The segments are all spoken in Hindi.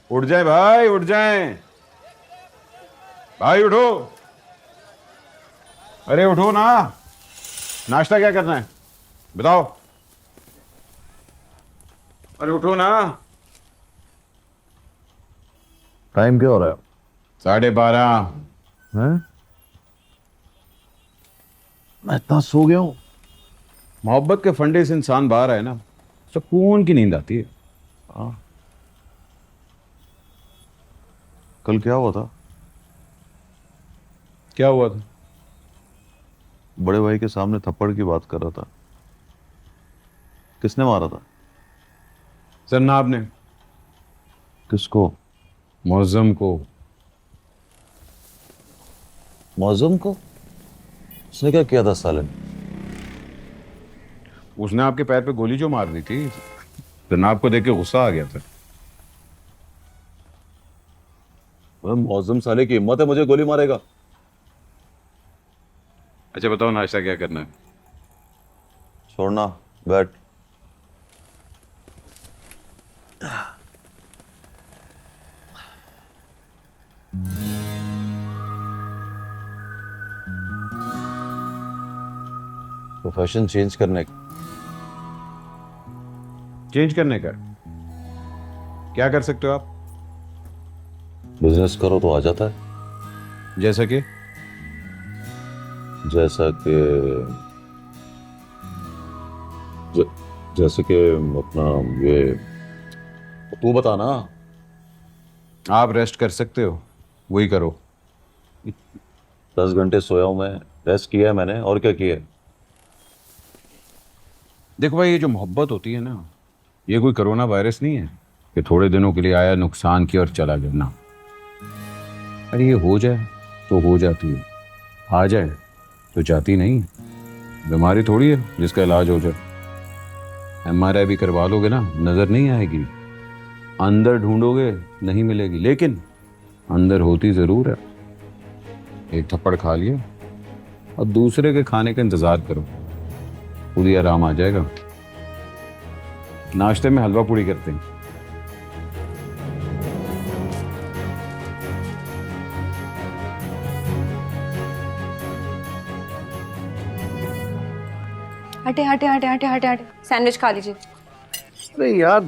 उठ जाए भाई, उठ जाए भाई, उठो। अरे उठो ना, नाश्ता क्या करना है बताओ। अरे उठो ना। टाइम क्या हो रहा 12:30। है? मैं इतना सो गया हूँ। मोहब्बत के फंडे से इंसान बाहर आए ना, सुकून की नींद आती है। हाँ। कल क्या हुआ था? क्या हुआ था? बड़े भाई के सामने थप्पड़ की बात कर रहा था। किसने मारा था? जन्नाब ने। किसको? मौजम को। मौजम को? उसने क्या किया था साले ने? उसने आपके पैर पे गोली जो मार दी थी, जन्नाब को देख के गुस्सा आ गया था। वह मौजम साले की हिम्मत है मुझे गोली मारेगा? अच्छा बताओ, नाश्ता क्या करना है? छोड़ना। बैठ। प्रोफेशन चेंज करने का। चेंज करने का? क्या कर सकते हो आप? बिजनेस करो तो आ जाता है। जैसा कि? जैसा कि ज, जैसे कि अपना ये तू बता ना। आप रेस्ट कर सकते हो, वही करो। 10 घंटे सोया हूं मैं। रेस्ट किया है मैंने, और क्या किया है? देखो भाई, ये जो मोहब्बत होती है ना, ये कोई कोरोना वायरस नहीं है कि थोड़े दिनों के लिए आया, नुकसान किया और चला गया ना। अरे ये हो जाए तो हो जाती है, आ जाए तो जाती नहीं। बीमारी थोड़ी है जिसका इलाज हो जाए। एमआरआई भी करवा लोगे ना, नजर नहीं आएगी। अंदर ढूंढोगे नहीं मिलेगी, लेकिन अंदर होती जरूर है। एक थप्पड़ खा लिया और दूसरे के खाने का इंतजार करो, खुद ही आराम आ जाएगा। नाश्ते में हलवा पूड़ी करते हैं। हटे हटे हटे हटे हटे हटे, सैंडविच खा लीजिए। अरे यार,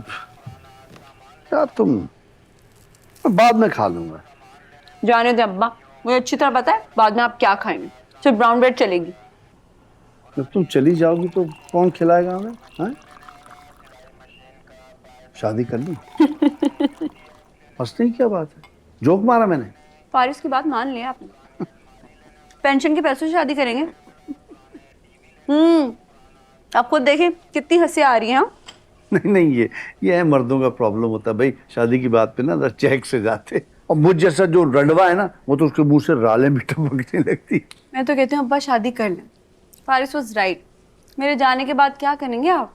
यार तुम, मैं बाद में खा लूंगा। जाने दे अब्बा, मुझे अच्छी तरह पता है बाद में आप क्या खाएंगे। सिर्फ ब्राउन ब्रेड चलेगी। जब तुम चली जाओगी तो कौन खिलाएगा हमें? हाँ? शादी कर ली? हंसने की क्या बात है? जोक मारा मैंने। फारिस की बात मान लिया आपने। पेंशन के पैसों से शादी करेंगे। आप खुद देखें कितनी हंसी आ रही है। हाँ? नहीं नहीं, ये है मर्दों का प्रॉब्लम होता है भाई, शादी की बात पे ना चेक से जाते। और मुझ जैसा जो रंडवा है ना, वो तो उसके मुंह से रालें भी टपकने लगती। मैं तो कहती हूँ अब्बा शादी कर लें। Faris was right. मेरे जाने के बाद क्या करेंगे आप?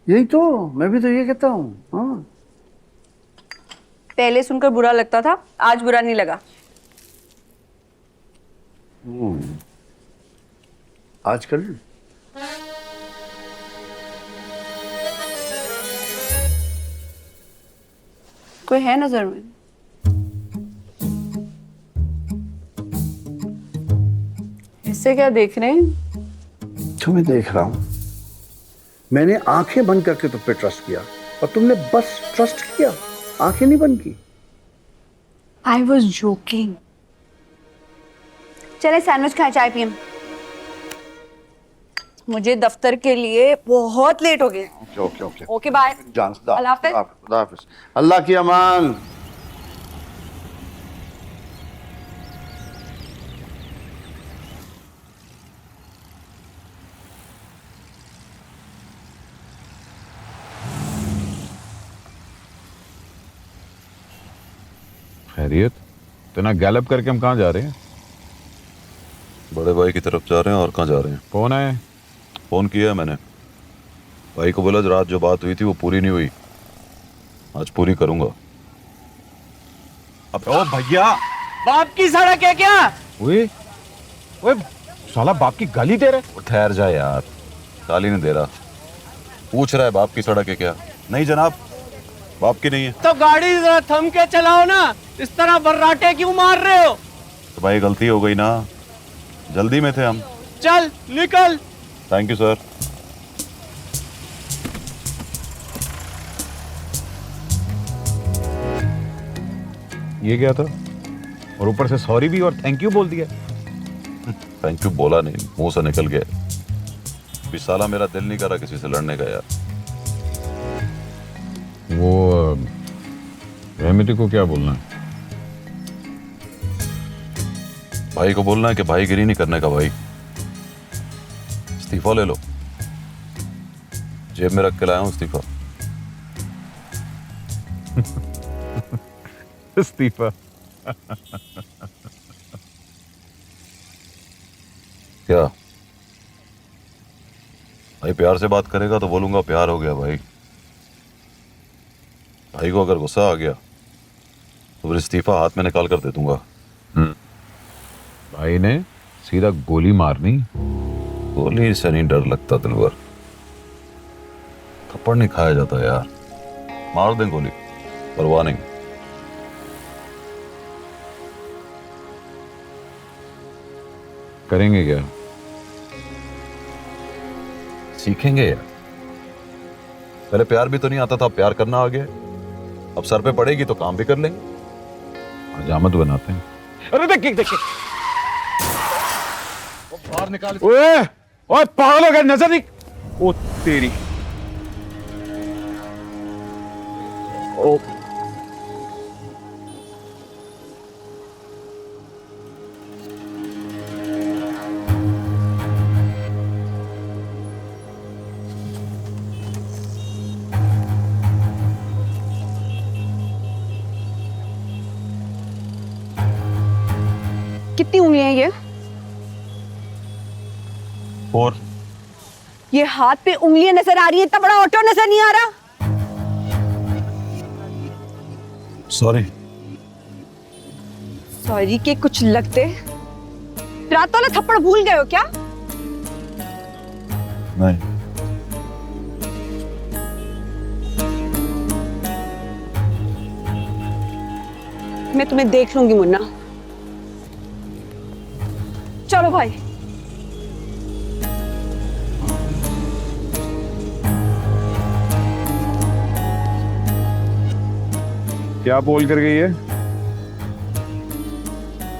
यही तो, मैं भी तो ये कहता हूँ। हाँ, पहले सुनकर बुरा लगता था, आज बुरा नहीं लगा। आज कर लूं? कोई है नजर में? इससे क्या देख रहे हैं? तुम्हें देख रहा हूं। मैंने आंखें बंद करके तुम पे ट्रस्ट किया और तुमने बस ट्रस्ट किया, आंखें नहीं बंद की। I was joking. चले सैंडविच खाए, चाय पिए। मुझे दफ्तर के लिए बहुत लेट हो गया। Okay okay okay okay bye. अल्लाह हाफिज। खुदा हाफिज। अल्लाह की अमान। खैरियत? इतना गैलप करके हम कहाँ जा रहे हैं? बड़े भाई की तरफ जा रहे हैं। और कहाँ जा रहे हैं? कौन है? फोन किया है मैंने। भाई को बोला रात जो बात हुई थी वो पूरी नहीं हुई, आज पूरी करूंगा। अब ओ भैया, बाप की सड़क है क्या? ओए ओए, साला बाप की गाली दे रहे। ठहर जा यार, गाली नहीं दे रहा। पूछ रहा है बाप की सड़क है क्या? नहीं जनाब। बाप की नहीं है तो गाड़ी जरा थम के चलाओ ना, इस तरह बर्राटे क्यों मार रहे हो? तो भाई गलती हो गई ना, जल्दी में थे हम। चल निकल। Thank you sir. ये क्या था? और ऊपर से सॉरी भी और थैंक यू बोल दिया। थैंक यू बोला नहीं, मुंह से निकल गया। अभी साला मेरा दिल नहीं कर रहा किसी से लड़ने का यार। वो रहमती को क्या बोलना है? भाई को बोलना है कि भाईगिरी नहीं करने का भाई, इस्तीफा ले लो। जेब में रख के लाया हूं इस्तीफा। इस्तीफा? क्या भाई प्यार से बात करेगा तो बोलूंगा प्यार हो गया भाई। भाई को अगर गुस्सा आ गया तो फिर इस्तीफा हाथ में निकाल कर दे दूंगा। भाई ने सीधा गोली मारनी। गोली से नहीं डर लगता दिलवर, थप्पड़ नहीं खाया जाता यार। मार दें गोली, परवाह नहीं। करेंगे क्या? सीखेंगे यार। पहले प्यार भी तो नहीं आता था, प्यार करना आ गया। अब सर पे पड़ेगी तो काम भी कर लेंगे। हजामत बनाते हैं। अरे देख देख बाहर निकाल। ओए ओए पागल हो गया, नजर नहीं। ओ तेरी। ओ कितनी उंगलियां हैं ये? और ये हाथ पे उंगलियां नजर आ रही है, इतना बड़ा ऑटो नजर नहीं आ रहा। सॉरी। सॉरी के कुछ लगते। रात वाला थप्पड़ भूल गए हो क्या? नहीं। मैं तुम्हें देख लूंगी मुन्ना। चलो भाई। क्या बोल कर गई है?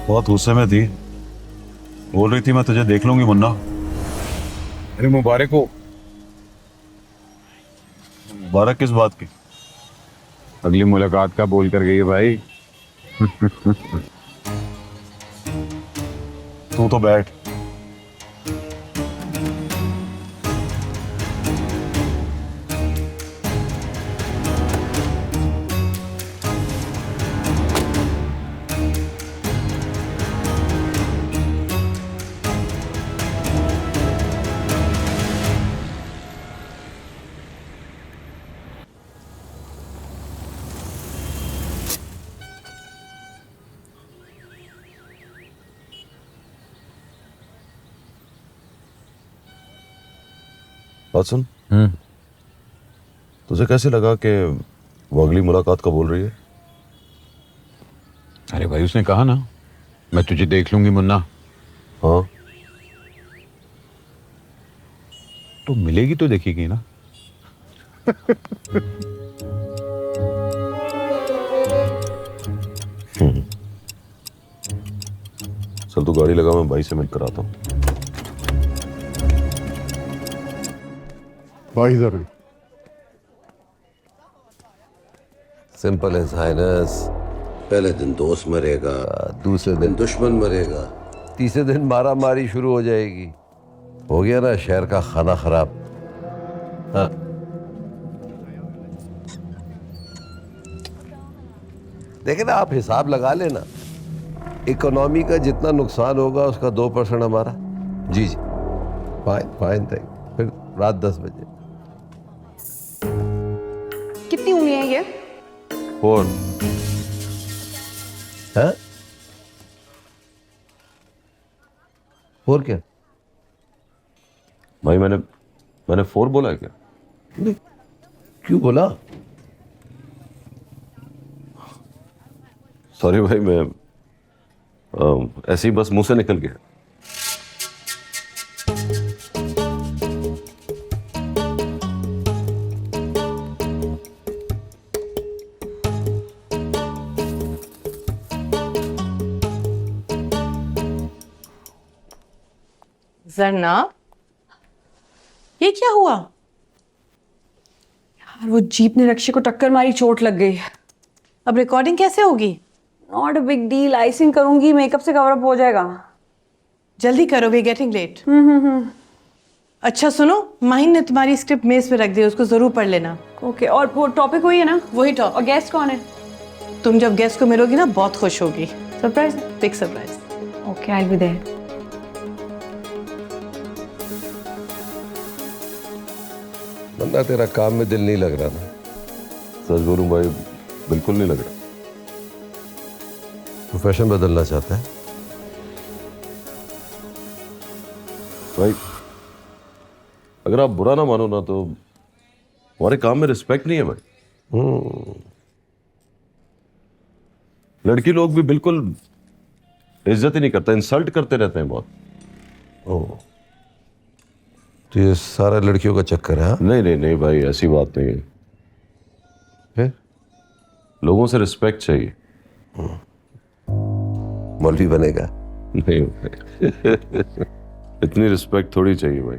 बहुत गुस्से में थी, बोल रही थी मैं तुझे देख लूंगी मुन्ना। अरे मुबारक हो। मुबारक किस बात की? अगली मुलाकात का बोल कर गई है भाई। तू तो बैठ। बात सुन, तुझे कैसे लगा कि वो अगली मुलाकात का बोल रही है? अरे भाई उसने कहा ना, मैं तुझे देख लूंगी मुन्ना। हाँ तो मिलेगी तो देखेगी ना। चल तू गाड़ी लगा, मैं भाई से मिलकर आता हूँ। भाई इधर सिंपल है हाइनेस। पहले दिन दोस्त मरेगा, दूसरे दिन दुश्मन मरेगा, तीसरे दिन मारा मारी शुरू हो जाएगी। हो गया ना शहर का खाना खराब। हाँ लेकिन आप हिसाब लगा लेना, इकोनॉमी का जितना नुकसान होगा उसका 2% हमारा। जी जी फाइन फाइन थैंक। फिर रात 10 बजे। कितनी उंगलियां हैं ये? और हैं? और क्या? भाई मैंने 4 बोला है क्या? नहीं, क्यों बोला? सॉरी भाई, मैं ऐसे ही बस मुंह से निकल गया। जरना, ये क्या हुआ? यार वो जीप ने रक्षी को टक्कर मारी, चोट लग गई। अब रिकॉर्डिंग कैसे होगी? Not a big deal, icing करूंगी, मेकअप से कवर अप हो जाएगा। जल्दी करो, वी गेटिंग लेट। अच्छा सुनो, माहिन ने तुम्हारी स्क्रिप्ट मेज पे रख दी, उसको जरूर पढ़ लेना। ओके, और वो टॉपिक हुई है ना? वही टॉप। और गेस्ट कौन है? तुम जब गेस्ट को मिलोगी ना, बहुत खुश होगी। Surprise. Big surprise. Okay, I will be there. वरना तेरा काम में दिल नहीं लग रहा ना? सच बोलूं भाई, बिल्कुल नहीं लग रहा। प्रोफेशन बदलना चाहता है? भाई अगर आप बुरा ना मानो ना, तो हमारे काम में रिस्पेक्ट नहीं है भाई। लड़की लोग भी बिल्कुल इज्जत ही नहीं करते, इंसल्ट करते रहते हैं बहुत। ओह, तो ये सारा लड़कियों का चक्कर है? हाँ? नहीं नहीं नहीं भाई, ऐसी बात नहीं है। फिर लोगों से रिस्पेक्ट चाहिए। मौलवी बनेगा? नहीं भाई इतनी रिस्पेक्ट थोड़ी चाहिए भाई।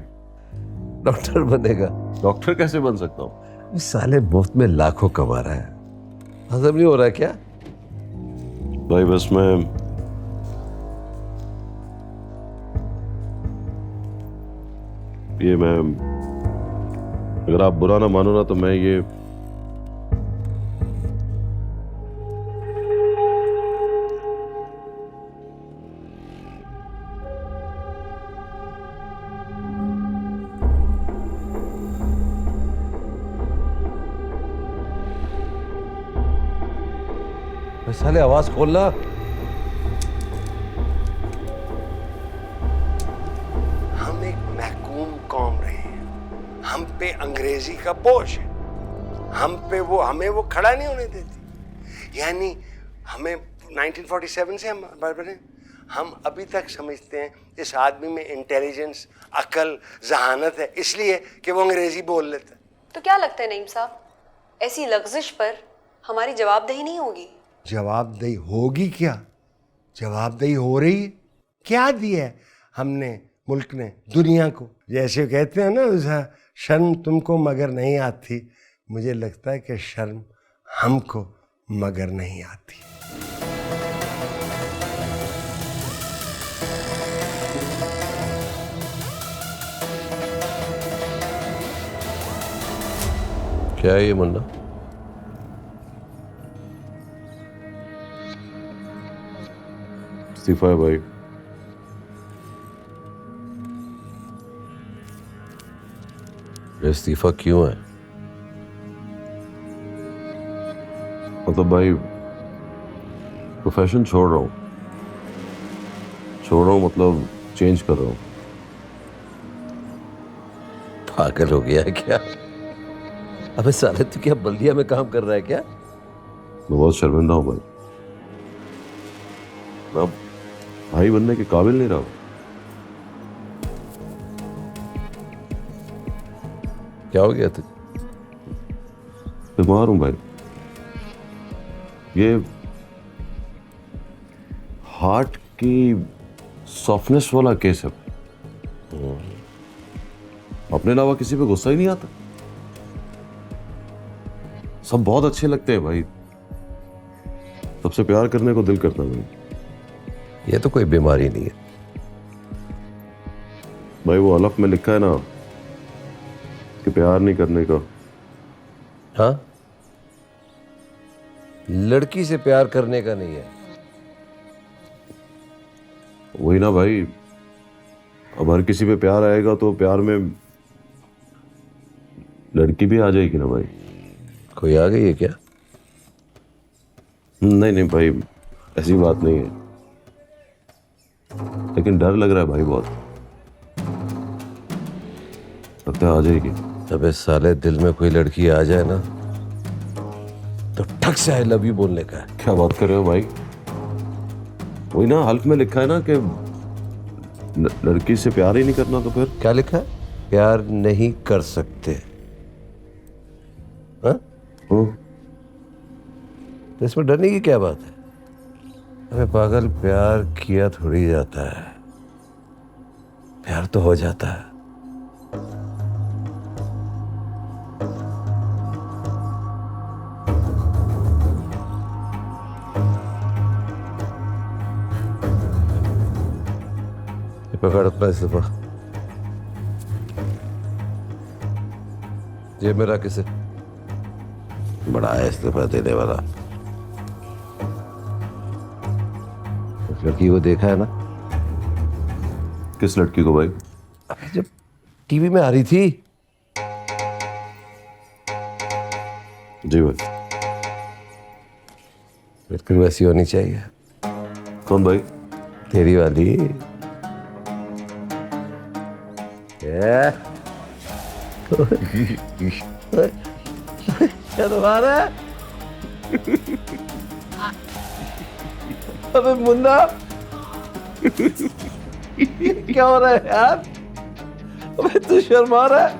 डॉक्टर बनेगा? डॉक्टर कैसे बन सकता हूँ? इस साले मुफ्त में लाखों कमा रहा है, हजम नहीं हो रहा क्या? भाई बस मैं अगर आप बुरा ना मानो ना, तो मैं ये साले आवाज खोलना। हम एक महकूम कौम रहे हैं, हम पे अंग्रेजी का बोझ है, हमें वो खड़ा नहीं होने देती। यानी हमें 1947 से हम बराबर हैं। हम अभी तक समझते हैं इस आदमी में इंटेलिजेंस, अकल, जहानत है, इसलिए कि वो अंग्रेजी बोल लेता है। तो क्या लगता है नईम साहब, ऐसी लग्जिश पर हमारी जवाबदेही नहीं होगी? जवाबदेही होगी क्या? जवाबदेही हो रही है। क्या दिया है हमने मुल्क ने दुनिया को? जैसे कहते हैं ना, शर्म तुमको मगर नहीं आती, मुझे लगता है कि शर्म हमको मगर नहीं आती। क्या है ये मुन्ना? इस्तीफा है भाई। इस्तीफा क्यों है? मतलब भाई प्रोफेशन छोड़ रहा हूँ, मतलब चेंज कर रहा हूँ। पागल हो गया है क्या? अबे साले तू क्या बल्दिया में काम कर रहा है क्या? मैं बहुत शर्मिंदा हूँ भाई, मैं अब भाई बनने के काबिल नहीं रहा हूँ। क्या हो गया तुझे? बीमार हूँ भाई। ये हार्ट की सॉफ्टनेस वाला केस है। अपने अलावा किसी पे गुस्सा ही नहीं आता, सब बहुत अच्छे लगते हैं भाई, सबसे प्यार करने को दिल करता है भाई। ये तो कोई बीमारी नहीं है भाई, वो हलफ में लिखा है ना कि प्यार नहीं करने का। हाँ, लड़की से प्यार करने का नहीं है। वही ना भाई, अब हर किसी पे प्यार आएगा तो प्यार में लड़की भी आ जाएगी ना भाई। कोई आ गई है क्या? नहीं नहीं भाई, ऐसी बात नहीं है, लेकिन डर लग रहा है भाई बहुत, लगता है आ जाएगी। अबे साले दिल में कोई लड़की आ जाए ना, तो ठक से आई लव यू बोलने का है। क्या बात कर रहे हो भाई? वही ना, हल्फ में लिखा है ना कि लड़की से प्यार ही नहीं करना, तो फिर क्या लिखा है? प्यार नहीं कर सकते। हाँ? ओ, तो इसमें डरने की क्या बात है? अबे पागल, प्यार किया थोड़ी जाता है, प्यार तो हो जाता है। ये पकड़ अपना इस्तीफा। ये मेरा किसे बड़ा है इस्तीफा देने वाला। उस लड़की को देखा है ना? किस लड़की को भाई? अबे जब टीवी में आ रही थी। जी भाई। बिल्कुल वैसी होनी चाहिए। कौन भाई? तेरी वाली। क्या तुम्हारा? अबे मुन्ना, क्या हो रहा है यार? अबे तू शर्मा रहा है?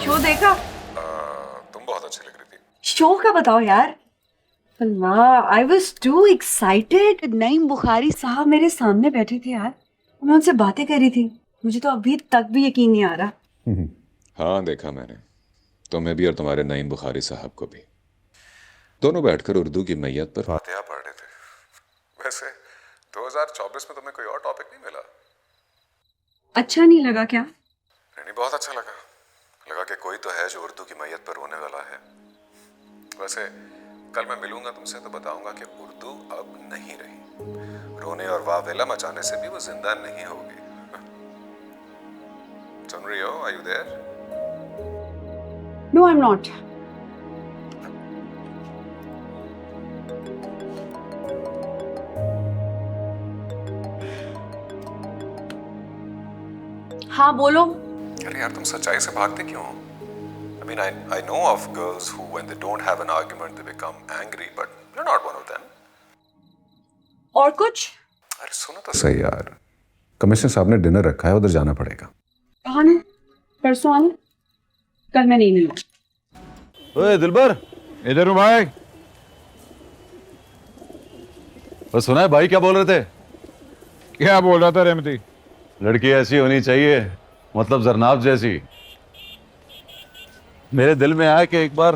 शो देखा? तुम बहुत अच्छी लग रही थी। शो का बताओ यार। अल्लाह, I was too excited. Naeem Bukhari साहब मेरे सामने बैठे थे यार, मैं उनसे बातें कर रही थी। मुझे तो अभी तक भी यकीन नहीं आ रहा। हाँ देखा मैंने, तुम्हें भी और तुम्हारे नईम बुखारी साहब को भी। दोनों बैठकर उर्दू की मैयत पर फातिहा पढ़ रहे थे। वैसे 2024 में तुम्हें कोई और टॉपिक नहीं मिला? अच्छा नहीं लगा क्या? नहीं, बहुत अच्छा लगा। लगा कि कोई तो है जो उर्दू की मैयत पर रोने वाला है। वैसे कल मैं मिलूंगा तुमसे तो बताऊंगा कि उर्दू अब नहीं रही। रोने और वावेला मचाने से भी वो जिंदा नहीं होगी। सुन रही हो? Are you there? No I am not. हाँ बोलो। अरे यार, तुम सच्चाई से भागते क्यों हो? I mean, I know of girls who, when they don't have an argument, they become angry, but you're not one of them. और कुछ? अरे सुनो तो सही यार, कमिश्नर साहब ने डिनर रखा है, उधर जाना पड़ेगा। कहाँ है? परसों आना। कल मैं नहीं मिलूँ। ओए दिलबर, इधर हूँ भाई। बस सुना है भाई क्या बोल रहे थे? क्या बोल रहा था रहमती? लड़की ऐसी होनी चाहिए, मतलब जरनाब जैसी। मेरे दिल में आया कि एक बार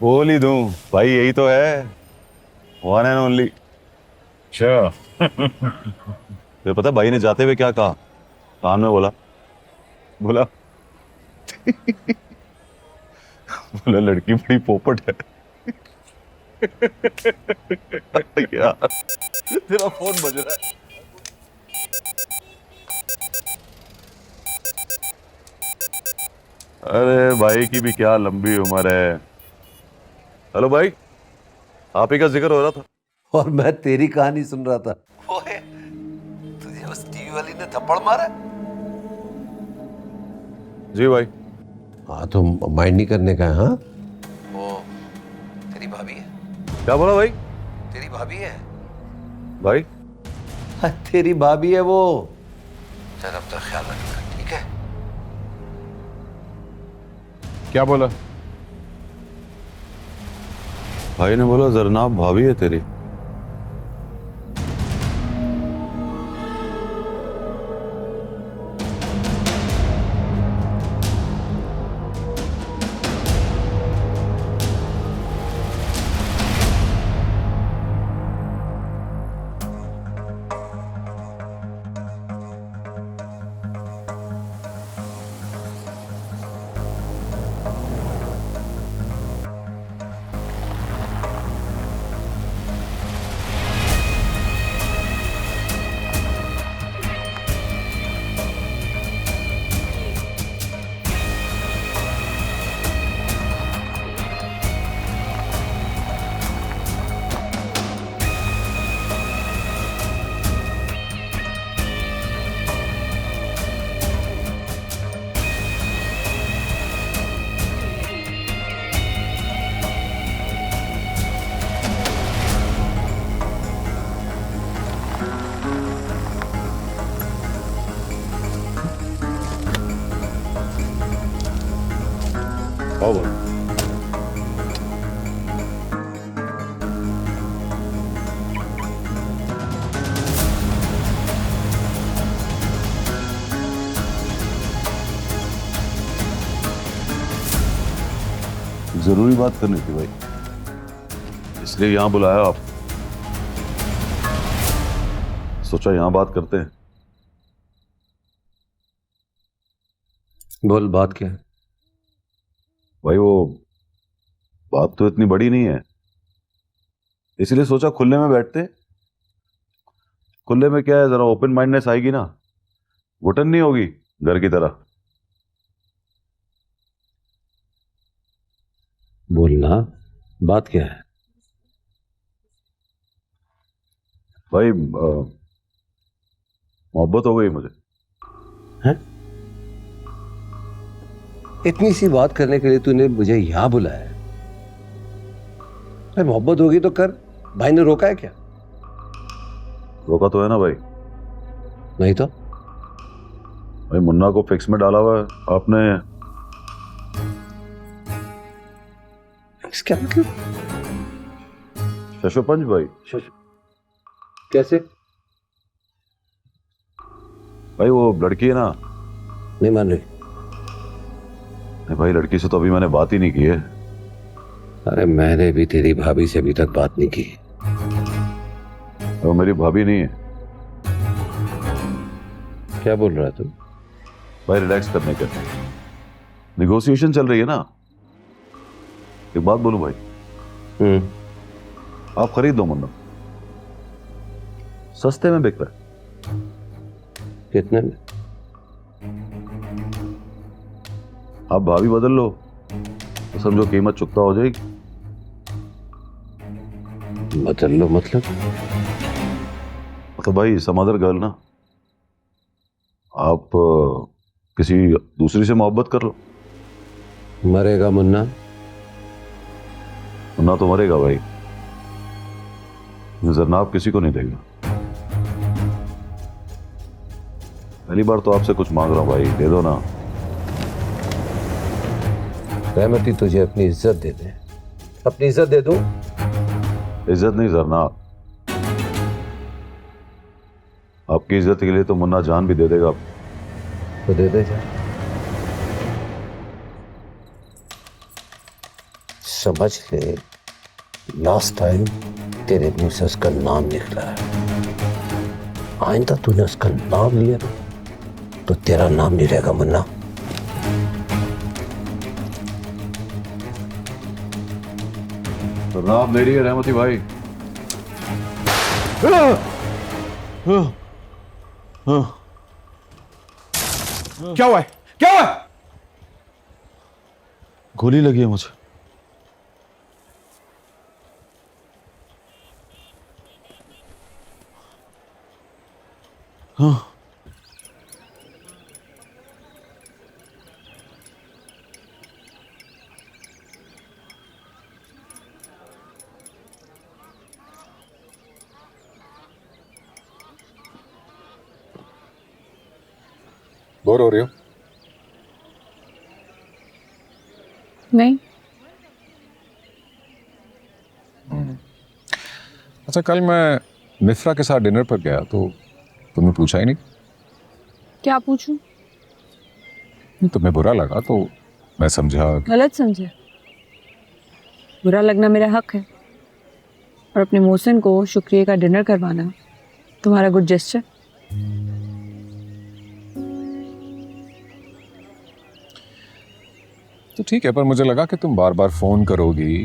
बोल ही दूं, भाई यही तो है, वन एंड ओनली। अच्छा। फिर पता भाई ने जाते हुए क्या कहा? कान में बोला बोला बोला लड़की बड़ी पोपट है। यार तेरा फोन बज रहा है। अरे भाई की भी क्या लंबी उम्र है। हेलो भाई, आप ही का जिक्र हो रहा था। और मैं तेरी कहानी सुन रहा था। ओए, तुझे उस टीवी वाली ने थप्पड़ मारा? जी भाई। हाँ तो माइंड नहीं करने का है। हाँ, वो तेरी भाभी है। क्या बोला भाई? तेरी भाभी है भाई? हाँ, तेरी भाभी है वो। चल अब तक ख्याल रखना, ठीक है? क्या बोला? भाई ने बोला जरनाब भाभी है तेरी। आओ भाई। जरूरी बात करनी थी भाई, इसलिए यहां बुलाया आप। सोचा यहां बात करते हैं। बोल, बात क्या है? भाई वो बात तो इतनी बड़ी नहीं है, इसलिए सोचा खुले में बैठते हैं। खुले में क्या है, जरा ओपन माइंडनेस आएगी ना, घुटन नहीं होगी घर की तरह। बोलना, बात क्या है? भाई मोहब्बत हो गई मुझे। हैं? इतनी सी बात करने के लिए तूने मुझे यहां बुलाया है? अरे मोहब्बत होगी तो कर, भाई ने रोका है क्या? रोका तो है ना भाई। नहीं तो? भाई मुन्ना को फिक्स में डाला हुआ है आपने। क्या मतलब? शशोपंच भाई। कैसे? भाई वो लड़की है ना। नहीं मान रही। नहीं भाई, लड़की से तो अभी मैंने बात ही नहीं की है। अरे मैंने भी तेरी भाभी से अभी तक बात नहीं की। वो मेरी भाभी नहीं है। क्या बोल रहा है तू? भाई रिलैक्स करने के निगोशिएशन चल रही है ना। एक बात बोलूं भाई, आप खरीद दो मुन्ना, सस्ते में बिक रहा है। कितने में? आप भाभी बदल लो तो समझो कीमत चुकता हो जाएगी। बदल लो मतलब? तो भाई सम अदर गर्ल ना, आप किसी दूसरी से मोहब्बत कर लो। मरेगा मुन्ना? मुन्ना तो मरेगा भाई, जरनाब किसी को नहीं देगा। पहली बार तो आपसे कुछ मांग रहा हूं भाई, दे दो ना। रहमती तुझे अपनी इज्जत दे दे। अपनी इज्जत दे दूं? इज्जत नहीं जरनाब, आपकी इज्जत के लिए तो मुन्ना जान भी दे देगा। तो दे दे जा। समझ ले, लास्ट टाइम तेरे मुंह से उसका नाम निकला है। आइंदा तूने उसका नाम लिया ना तो तेरा नाम नहीं रहेगा मुन्ना। जरनाब मेरी है रहमती भाई। क्या हुआ है? क्या हुआ है? गोली लगी है मुझे। हाँ। बोर हो रही हो? नहीं। अच्छा, कल मैं मिश्रा के साथ डिनर पर गया तो तुमने पूछा ही नहीं। क्या पूछूं? तुम्हें बुरा लगा तो मैं समझा। गलत समझे? बुरा लगना मेरा हक है, और अपने मोहसिन को शुक्रिया का डिनर करवाना तुम्हारा गुड जेस्चर। तो ठीक है, पर मुझे लगा कि तुम बार बार फोन करोगी,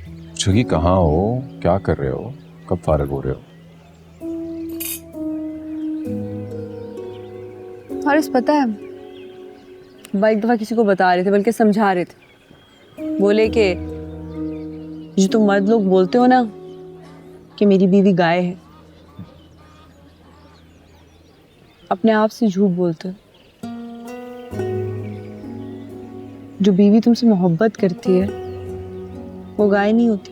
पूछोगी कहाँ हो, क्या कर रहे हो, कब फारिग हो रहे हो। हारिस, पता है बाबा एक दफा किसी को बता रहे थे, बल्कि समझा रहे थे। बोले कि जो तुम मर्द लोग बोलते हो ना कि मेरी बीवी गाय है, अपने आप से झूठ बोलते हो। जो बीवी तुमसे मोहब्बत करती है वो गाय नहीं होती,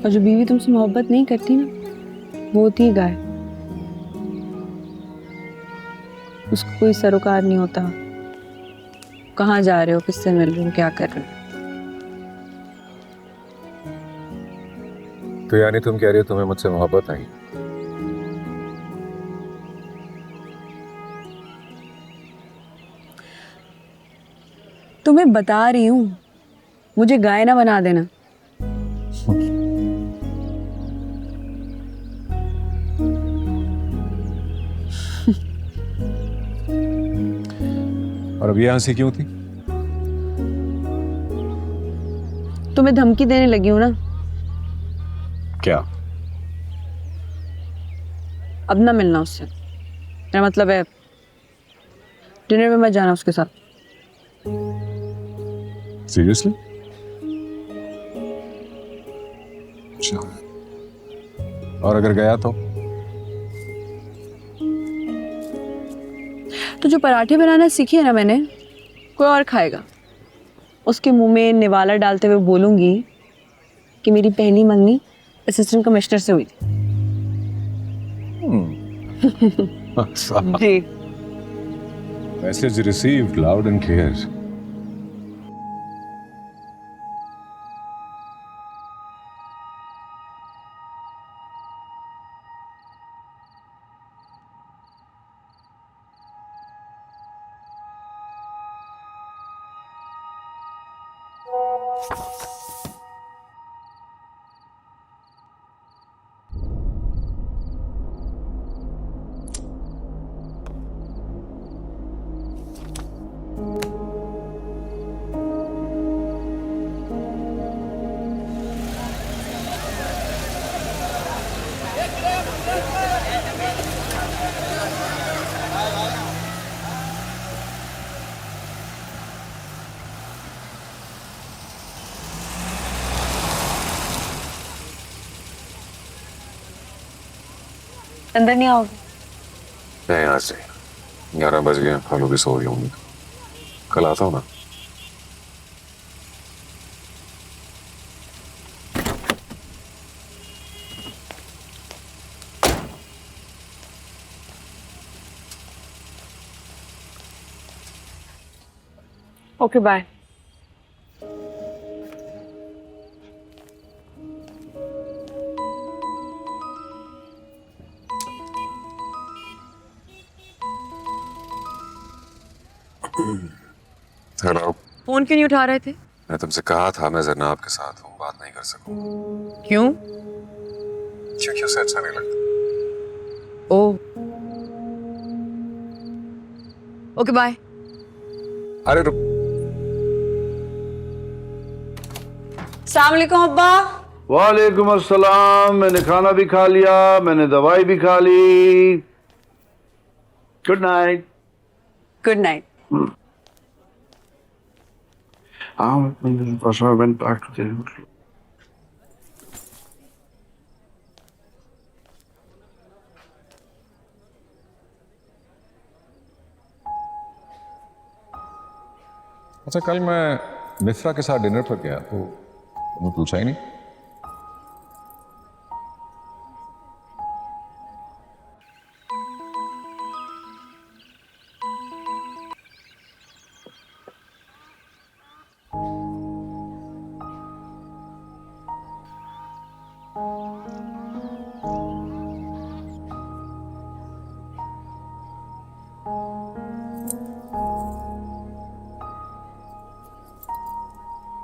और जो बीवी तुमसे मोहब्बत नहीं करती ना वो होती है गाय। उसको कोई सरोकार नहीं होता, कहाँ जा रहे हो, किससे मिल रहे हो, क्या कर रहे हो? तो यानी तुम कह रही हो तुम्हें मुझसे मोहब्बत नहीं? तुम्हें बता रही हूँ, मुझे गाय ना बना देना। और अब ये हंसी क्यों थी? तुम्हें धमकी देने लगी हूँ ना। क्या? अब ना मिलना उससे। मेरा मतलब है डिनर में मत जाना उसके साथ। सीरियसली? और अगर गया तो? तो जो पराठे बनाना सीखी है ना मैंने, कोई और खाएगा। उसके मुंह में निवाला डालते हुए बोलूंगी कि मेरी पहली मंगनी असिस्टेंट कमिश्नर से हुई थी। जी। Message received loud and clear. अंदर नहीं आओगे? नहीं, आज नहीं। 11 बज गए, फॉलो भी सो रही होंगी। कल आता हूँ ना। Okay bye. हेलो। फोन क्यों नहीं उठा रहे थे? मैं तुमसे कहा था मैं जरनाब के साथ हूँ, बात नहीं कर सकूँ। क्यों? क्योंकि उसे अच्छा नहीं लगता। ओ ओके बाय। अरे रुक। अस्सलाम वालेकुम अब्बा। वालेकुम अस्सलाम। मैंने खाना भी खा लिया, मैंने दवाई भी खा ली। Good night. Good night. I went back to the hotel. अच्छा, कल मैं मिश्रा के साथ डिनर पर गया तो तुमने पूछा ही नहीं।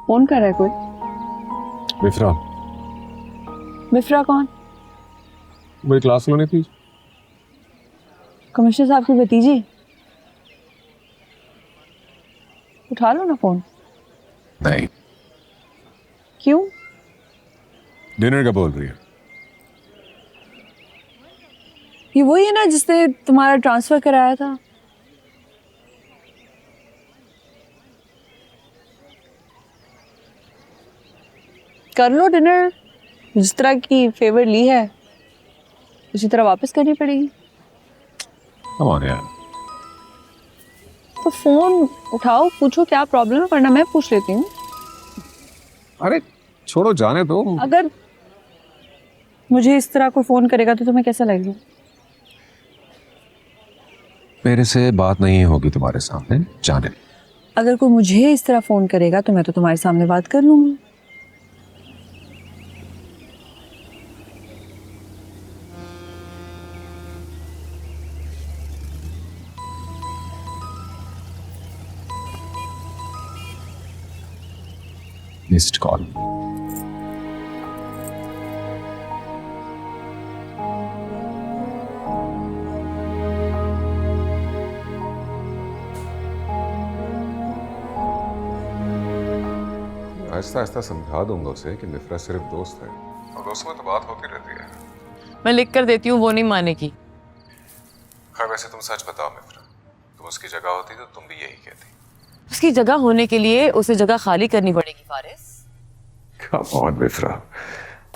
फोन कर रहा है कोई? मिश्रा, मिफ्रा कौन? मेरी क्लास में नहीं थी? कमिश्नर साहब की भतीजी। उठा लो ना फोन। नहीं। क्यों? डिनर का बोल रही है। ये वही है ना जिसने तुम्हारा ट्रांसफर कराया था? कर लो डिनर। जिस तरह की फेवर ली है उसी तरह वापस करनी पड़ेगी। कमाल यार। तो फोन उठाओ, पूछो क्या प्रॉब्लम है, वरना मैं पूछ लेती हूँ। अरे छोड़ो, जाने दो। अगर मुझे इस तरह कोई फोन करेगा तो तुम्हें कैसा लगेगा? मेरे से बात नहीं होगी तुम्हारे सामने, जाने। अगर कोई मुझे इस तरह फोन करेगा तो मैं तो तुम्हारे सामने बात कर लूंगी। Missed call. आहिस्ता आहिस्ता समझा दूंगा उसे कि मिफ्रा सिर्फ दोस्त है और दोस्तों में तो बात होती रहती है। मैं लिख कर देती हूँ, वो नहीं मानेगी। खैर वैसे तुम सच बताओ मिफ्रा, तुम उसकी जगह होती तो तुम भी यही कहती। उसकी जगह होने के लिए उसे जगह खाली करनी पड़ेगी फारिस। कम ऑन मिफ्रा,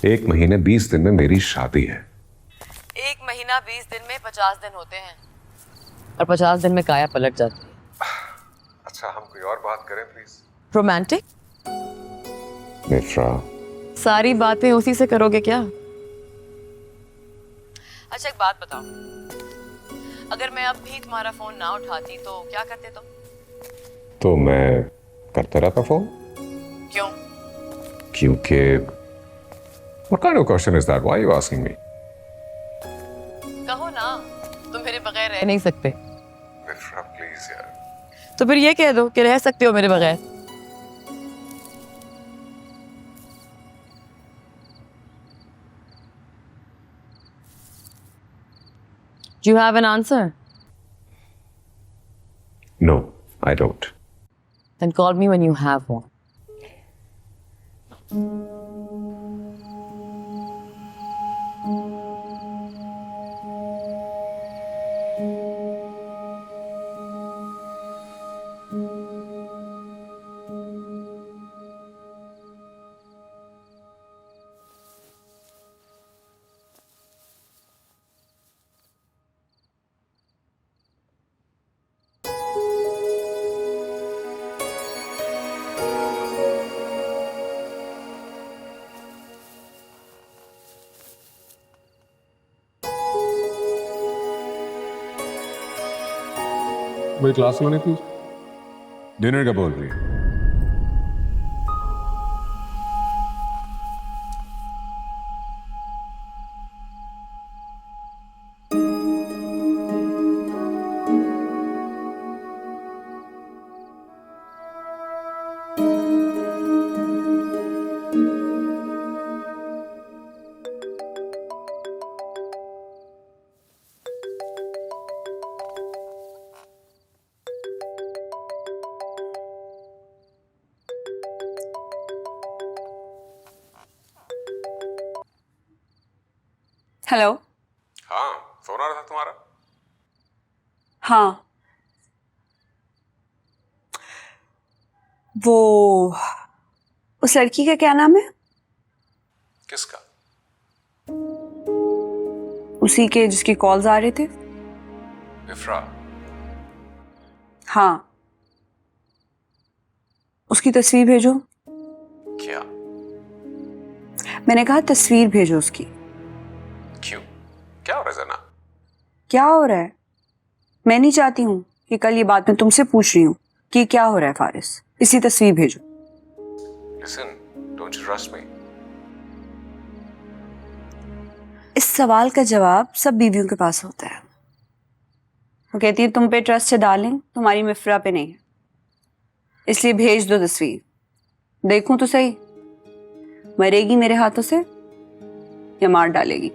1 महीने 20 दिन में मेरी शादी है। 1 महीना 20 दिन में 50 दिन होते हैं और 50 दिन में काया पलट जाती है। अच्छा हम कोई और बात करें प्लीज। रोमांटिक? मिफ्रा सारी बातें उसी से करोगे क्या? अच्छा एक बात बताओ, अगर मैं अब भी तुम्हारा फोन ना उठाती तो क्या करते तुम? तो मैं करता रहता फोन। क्यों? क्योंकि What kind of question is that? Why are you asking me? कहो ना, तुम मेरे बगैर रह नहीं सकते। मिफ्रा प्लीज यार। तो फिर ये कह दो कि रह सकते हो मेरे बगैर। Do you have an answer? No, I don't. Then call me when you have one. मेरी क्लास में नहीं प्लीज। डिनर का बोल रही है। हेलो। हाँ फोन आ रहा था तुम्हारा। हाँ वो उस लड़की का क्या नाम है? किसका? उसी के जिसकी कॉल्स आ रहे थे। मिफ्रा। हाँ उसकी तस्वीर भेजो। क्या? मैंने कहा तस्वीर भेजो उसकी। क्यों? क्या हो रहा है जना? क्या हो रहा है? मैं नहीं चाहती हूँ कि कल ये बात मैं तुमसे पूछ रही हूँ कि क्या हो रहा है फारिस। इसी तस्वीर भेजो। Listen, don't you trust me? इस सवाल का जवाब सब बीवियों के पास होता है। वो कहती है तुम पे ट्रस्ट है डार्लिंग, तुम्हारी मिफ्रा पे नहीं है, इसलिए भेज दो तस्वीर। देखूं तो सही मरेगी मेरे हाथों से या मार डालेगी।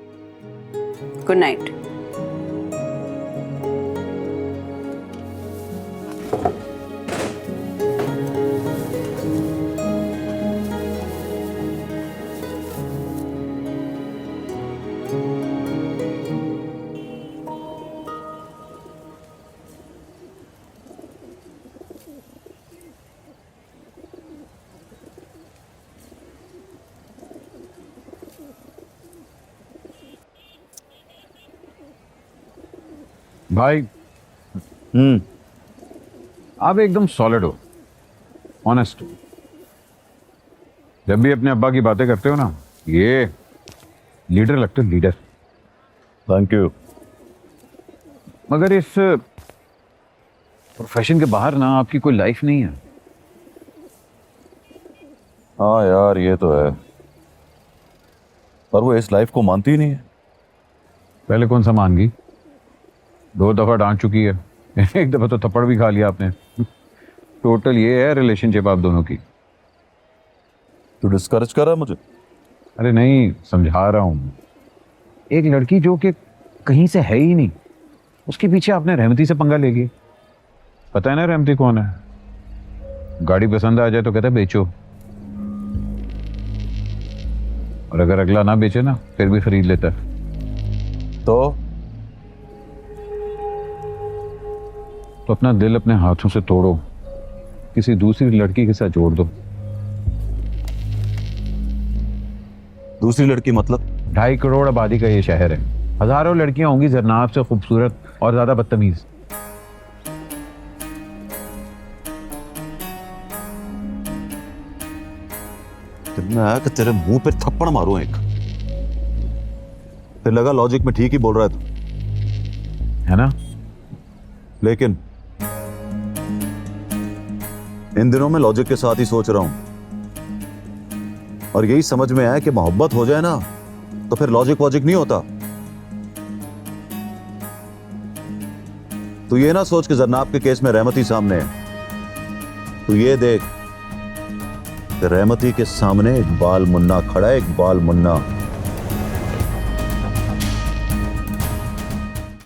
Good night. भाई आप एकदम सॉलिड हो, ऑनेस्ट हो। जब भी अपने अब्बा की बातें करते हो ना, ये लीडर लगते हो, लीडर। Thank you. मगर इस प्रोफेशन के बाहर ना आपकी कोई लाइफ नहीं है। हाँ यार ये तो है, पर वो इस लाइफ को मानती ही नहीं है। पहले कौन सा मान गई? 2 दफा डांट चुकी है, एक दफा तो थप्पड़ भी खा लिया आपने। टोटल ये है रिलेशनशिप आप दोनों की। तू डिस्करेज कर रहा है मुझे? अरे नहीं, समझा रहा हूं। एक लड़की जो कि कहीं से है ही नहीं, उसके पीछे आपने रहमती से पंगा ले गई। पता है ना रहमती कौन है? गाड़ी पसंद आ जाए तो कहता है बेचो, और अगर अगला ना बेचे ना फिर भी खरीद लेता है। तो अपना दिल अपने हाथों से तोड़ो, किसी दूसरी लड़की के साथ जोड़ दो। दूसरी लड़की मतलब? 2.5 करोड़ आबादी का ये शहर है, हजारों लड़कियां होंगी जरनाब से खूबसूरत और ज्यादा बदतमीज। कितना है कि तेरे मुंह पे थप्पड़ मारूं एक। फिर लगा लॉजिक में ठीक ही बोल रहा है तू, है ना? लेकिन इन दिनों में लॉजिक के साथ ही सोच रहा हूं, और यही समझ में आया कि मोहब्बत हो जाए ना तो फिर लॉजिक वॉजिक नहीं होता। तू ये ना सोच कि जरनाब के केस में रहमती सामने है, तू ये देख कि रहमती के सामने इकबाल मुन्ना खड़ा है। इकबाल मुन्ना